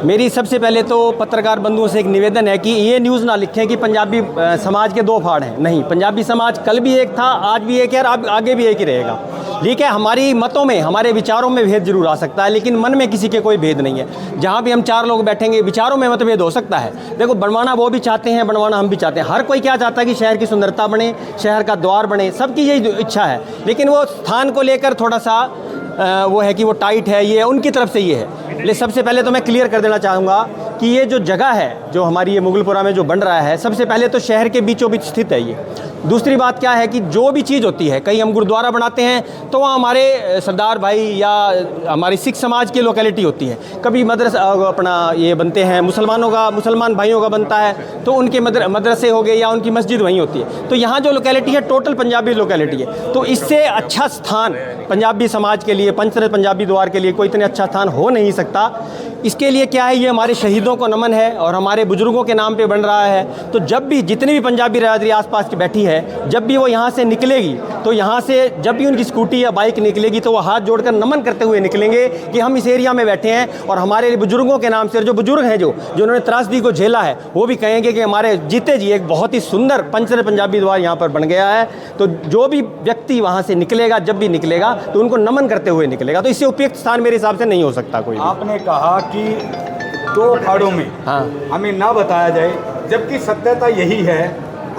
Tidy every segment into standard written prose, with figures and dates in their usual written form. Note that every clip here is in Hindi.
मेरी सबसे पहले तो पत्रकार बंधुओं से एक निवेदन है कि ये न्यूज़ ना लिखें कि पंजाबी समाज के दो फाड़ हैं। नहीं, पंजाबी समाज कल भी एक था, आज भी एक है और आगे भी एक ही रहेगा। ठीक है, हमारी मतों में, हमारे विचारों में भेद जरूर आ सकता है, लेकिन मन में किसी के कोई भेद नहीं है। जहाँ भी हम चार लोग बैठेंगे, विचारों में मतभेद हो सकता है। देखो, बनवाना वो भी चाहते हैं, बनवाना हम भी चाहते हैं। हर कोई क्या चाहता है कि शहर की सुंदरता बने, शहर का द्वार बने, सबकी यही इच्छा है। लेकिन वो स्थान को लेकर थोड़ा सा वो है कि वो टाइट है, ये उनकी तरफ से ये है। लेकिन सबसे पहले तो मैं क्लियर कर देना चाहूँगा कि ये जो जगह है, जो हमारी ये मुगलपुरा में जो बन रहा है, सबसे पहले तो शहर के बीचों बीच स्थित है ये। दूसरी बात क्या है कि जो भी चीज़ होती है, कहीं हम गुरुद्वारा बनाते हैं तो वहाँ हमारे सरदार भाई या हमारी सिख समाज की लोकेलिटी होती है। कभी मदरसा अपना ये बनते हैं, मुसलमान भाइयों का बनता है तो उनके मदरसे हो गए या उनकी मस्जिद वहीं होती है। तो यहाँ जो लोकेलिटी है टोटल पंजाबी लोकेलिटी है। तो इससे अच्छा स्थान पंजाबी समाज के लिए, पंचरत्न पंजाबी द्वार के लिए कोई इतने अच्छा स्थान हो नहीं सकता। इसके लिए क्या है, ये हमारे शहीदों को नमन है और हमारे बुजुर्गों के नाम पे बन रहा है। तो जब भी जितनी भी पंजाबी बिरादरी आसपास की बैठी है, जब भी वो यहाँ से निकलेगी तो यहाँ से जब भी उनकी स्कूटी या बाइक निकलेगी तो वो हाथ जोड़कर नमन करते हुए निकलेंगे कि हम इस एरिया में बैठे हैं और हमारे बुजुर्गों के नाम से, जो बुजुर्ग हैं जो जिन्होंने त्रासदी को झेला है, वो भी कहेंगे कि हमारे जीते जी एक बहुत ही सुंदर पंचरत्न पंजाबी द्वार यहाँ पर बन गया है। तो जो भी व्यक्ति वहाँ से निकलेगा, जब भी निकलेगा तो उनको नमन करते हुए निकलेगा। तो इससे उपयुक्त स्थान मेरे हिसाब से नहीं हो सकता कोई। आपने कहा कि दो फाड़ों में हमें ना बताया जाए, जबकि सत्यता यही है।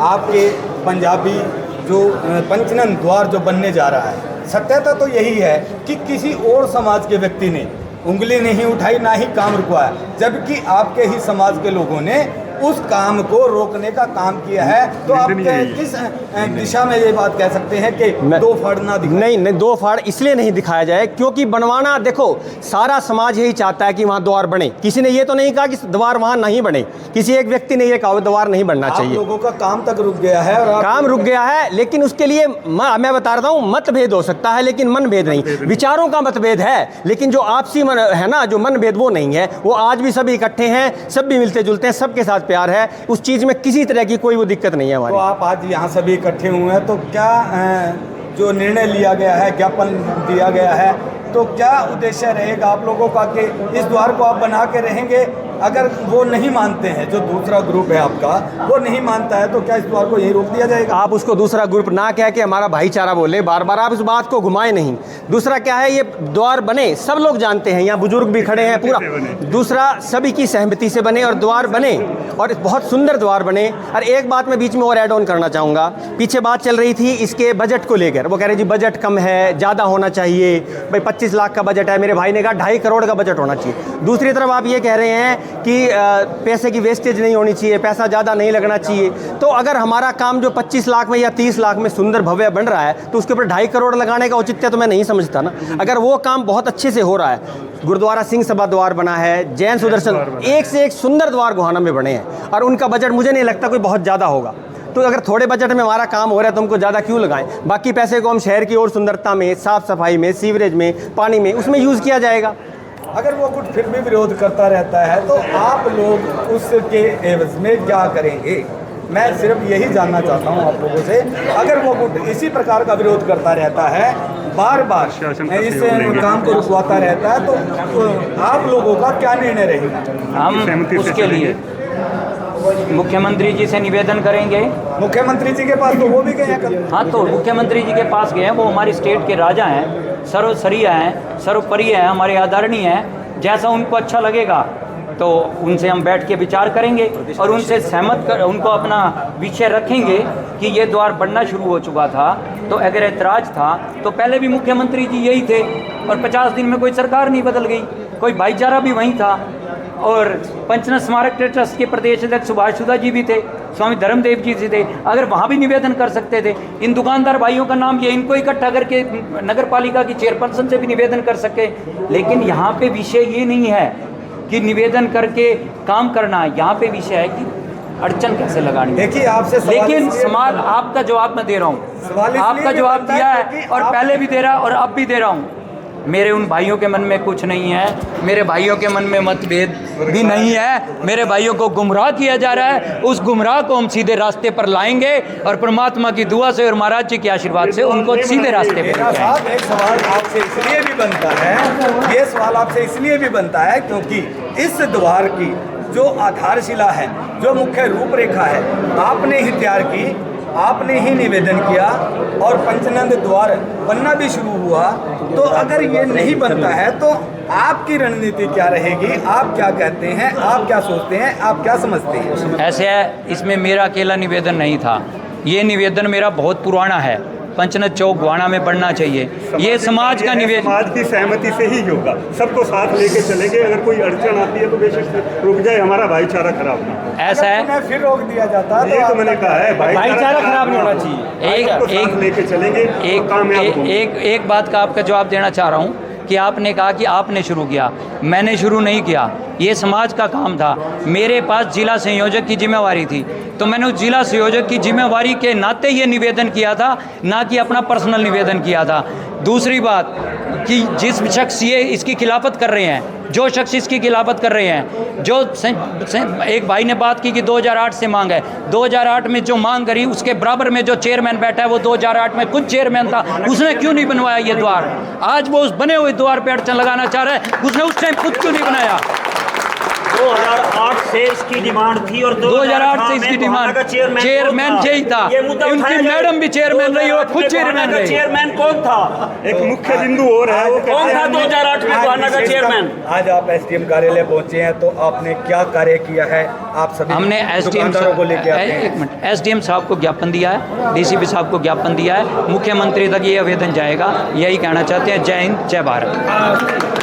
आपके पंजाबी जो पंचनन द्वार जो बनने जा रहा है, सत्यता तो यही है कि किसी और समाज के व्यक्ति ने उंगली नहीं उठाई, ना ही काम रुकवाया, जबकि आपके ही समाज के लोगों ने उस काम को रोकने का काम किया है। तो आप किस दिशा में ये बात कह सकते हैं कि दो फाड़ ना दिखाए? नहीं, दो फाड़ इसलिए नहीं दिखाया जाए क्योंकि बनवाना, देखो, सारा समाज यही चाहता है कि वहाँ द्वार बने। किसी ने ये तो नहीं कहा कि द्वार वहाँ नहीं बने, किसी एक व्यक्ति ने ये कहा द्वार नहीं बनना चाहिए। लोगों का काम तक रुक गया है और काम रुक गया है, लेकिन उसके लिए मैं बता रहा हूँ, मतभेद हो सकता है लेकिन मनभेद नहीं। विचारों का मतभेद है, लेकिन जो आपसी है ना, जो मनभेद वो नहीं है। वो आज भी सभी इकट्ठे हैं, सब भी मिलते जुलते हैं, सबके साथ प्यार है। उस चीज़ में किसी तरह की कोई वो दिक्कत नहीं है हमारी। तो आप आज यहाँ सभी इकट्ठे हुए हैं, तो क्या जो निर्णय लिया गया है, ज्ञापन दिया गया है, तो क्या उद्देश्य रहेगा आप लोगों का कि इस द्वार को आप बना के रहेंगे? अगर वो नहीं मानते हैं, जो दूसरा ग्रुप है आपका वो नहीं मानता है, तो क्या इस द्वार को यही रोक दिया जाएगा? आप उसको दूसरा ग्रुप ना कह के हमारा भाईचारा बोले, बार बार आप इस बात को घुमाए नहीं। दूसरा क्या है, ये द्वार बने, सब लोग जानते हैं, यहाँ बुजुर्ग भी खड़े हैं पूरा। दूसरा, सभी की सहमति से बने और द्वार बने और बहुत सुंदर द्वार बने। और एक बात मैं बीच में और ऐड ऑन करना चाहूँगा। पीछे बात चल रही थी इसके बजट को लेकर, वो कह रहे जी बजट कम है, ज़्यादा होना चाहिए। भाई 25 लाख का बजट है, मेरे भाई ने कहा 2.5 करोड़ का बजट होना चाहिए। दूसरी तरफ आप ये कह रहे हैं कि पैसे की वेस्टेज नहीं होनी चाहिए, पैसा ज़्यादा नहीं लगना चाहिए। तो अगर हमारा काम जो 25 लाख में या 30 लाख में सुंदर भव्य बन रहा है, तो उसके ऊपर 2.5 करोड़ लगाने का औचित्य तो मैं नहीं समझता ना। अगर वो काम बहुत अच्छे से हो रहा है, गुरुद्वारा सिंह सभा द्वार बना है, जैन सुदर्शन, एक से एक सुंदर द्वार गोहाना में बने हैं, और उनका बजट मुझे नहीं लगता कोई बहुत ज़्यादा होगा। तो अगर थोड़े बजट में हमारा काम हो रहा है तो हमको ज़्यादा क्यों लगाएं? बाकी पैसे को हम शहर की और सुंदरता में, साफ़ सफाई में, सीवरेज में, पानी में, उसमें यूज़ किया जाएगा। अगर वो गुट फिर भी विरोध करता रहता है तो आप लोग उसके एवज में क्या करेंगे? मैं सिर्फ यही जानना चाहता हूँ आप लोगों से। अगर वो गुट इसी प्रकार का विरोध करता रहता है, बार बार इस काम को रुकवाता रहता है, तो आप लोगों का क्या निर्णय रहेगा? हम उसके लिए मुख्यमंत्री जी से निवेदन करेंगे। मुख्यमंत्री जी के पास तो वो भी गए हैं कल। हाँ, तो मुख्यमंत्री जी के पास गए हैं, वो हमारी स्टेट के राजा हैं, सर्वसरीय हैं, सर्वोपरि हैं, हमारे आदरणीय हैं। जैसा उनको अच्छा लगेगा तो उनसे हम बैठ के विचार करेंगे और उनसे सहमत कर उनको अपना विषय रखेंगे कि ये द्वार बनना शुरू हो चुका था। तो अगर ऐतराज़ था तो पहले भी मुख्यमंत्री जी यही थे और 50 दिन में कोई सरकार नहीं बदल गई, कोई भाईचारा भी वहीं था। और पंचनन स्मारक ट्रस्ट के प्रदेश अध्यक्ष सुभाष सुधा जी भी थे, स्वामी धर्मदेव जी थे। अगर वहाँ भी निवेदन कर सकते थे, इन दुकानदार भाइयों का नाम ये, इनको इकट्ठा करके नगर पालिका की चेयरपर्सन से भी निवेदन कर सके। लेकिन यहाँ पे विषय ये नहीं है कि निवेदन करके काम करना, यहाँ पे विषय है कि अड़चन कैसे लगानी। देखिए आपसे लेकिन सवाल, आपका जवाब मैं दे रहा हूँ, आपका जवाब दिया है और पहले भी दे रहा और अब भी दे रहा हूँ। मेरे उन भाइयों के मन में कुछ नहीं है, मेरे भाइयों के मन में मतभेद भी नहीं है। मेरे भाइयों को गुमराह किया जा रहा है, उस गुमराह को हम सीधे रास्ते पर लाएंगे और परमात्मा की दुआ से और महाराज जी के आशीर्वाद से उनको सीधे रास्ते पर मेरा साहब एक सवाल आपसे इसलिए भी बनता है, ये सवाल आपसे इसलिए भी बनता है क्योंकि इस द्वार की जो आधारशिला है, जो मुख्य रूपरेखा है, आपने ही तैयार की, आपने ही निवेदन किया और पंचनंद द्वार बनना भी शुरू हुआ। तो अगर ये नहीं बनता है तो आपकी रणनीति क्या रहेगी? आप क्या कहते हैं, आप क्या सोचते हैं, आप क्या समझते हैं? ऐसे है, इसमें मेरा अकेला निवेदन नहीं था, ये निवेदन मेरा बहुत पुराना है। पंचनद चौक गुहाना में बढ़ना चाहिए, ये समाज का निवेदन, समाज की सहमति से ही होगा। सबको साथ लेके चलेंगे, अगर कोई अड़चन आती है तो बेशक रुक जाए, हमारा भाईचारा खराब ना। ऐसा है, अगर फिर रोक दिया जाता ये तो मैंने कहा है, भाईचारा खराब नहीं होना चाहिए। एक लेके चलेंगे, एक बात का आपका जवाब देना चाह रहा हूँ कि आपने कहा कि आपने शुरू किया, मैंने शुरू नहीं किया, ये समाज का काम था। मेरे पास जिला संयोजक की जिम्मेवारी थी, तो मैंने उस जिला संयोजक की जिम्मेवारी के नाते ये निवेदन किया था, ना कि अपना पर्सनल निवेदन किया था। दूसरी बात कि जिस शख्स ये इसकी खिलाफत कर रहे हैं, जो शख्स इसकी खिलाफत कर रहे हैं, जो एक भाई ने बात की कि 2008 से मांग है, 2008 में जो मांग करी उसके बराबर में जो चेयरमैन बैठा है वो 2008 में खुद चेयरमैन था, उसने क्यों नहीं बनवाया ये द्वार? आज वो उस बने हुए द्वार पे अड़चन लगाना चाह रहा है, उसने उस टाइम खुद क्यों नहीं बनाया? 2008 से इसकी डिमांड थी और 2008 से इसकी डिमांड, चेयरमैन यही था, उनकी मैडम भी चेयरमैन रही और खुद चेयरमैन रही। चेयरमैन कौन था? एक मुख्य बिंदु और है, वो कौन था 2008 में गुहाना का चेयरमैन? आज आप एसडीएम कार्यालय पहुंचे हैं तो आपने क्या कार्य किया है? आप सभी हमने एसडीएम को लेकर आते हैं। एसडीएम साहब को ज्ञापन दिया है, डीसीपी साहब को ज्ञापन दिया है, मुख्यमंत्री तक ये आवेदन जाएगा। यही कहना चाहते हैं। जय हिंद, जय भारत।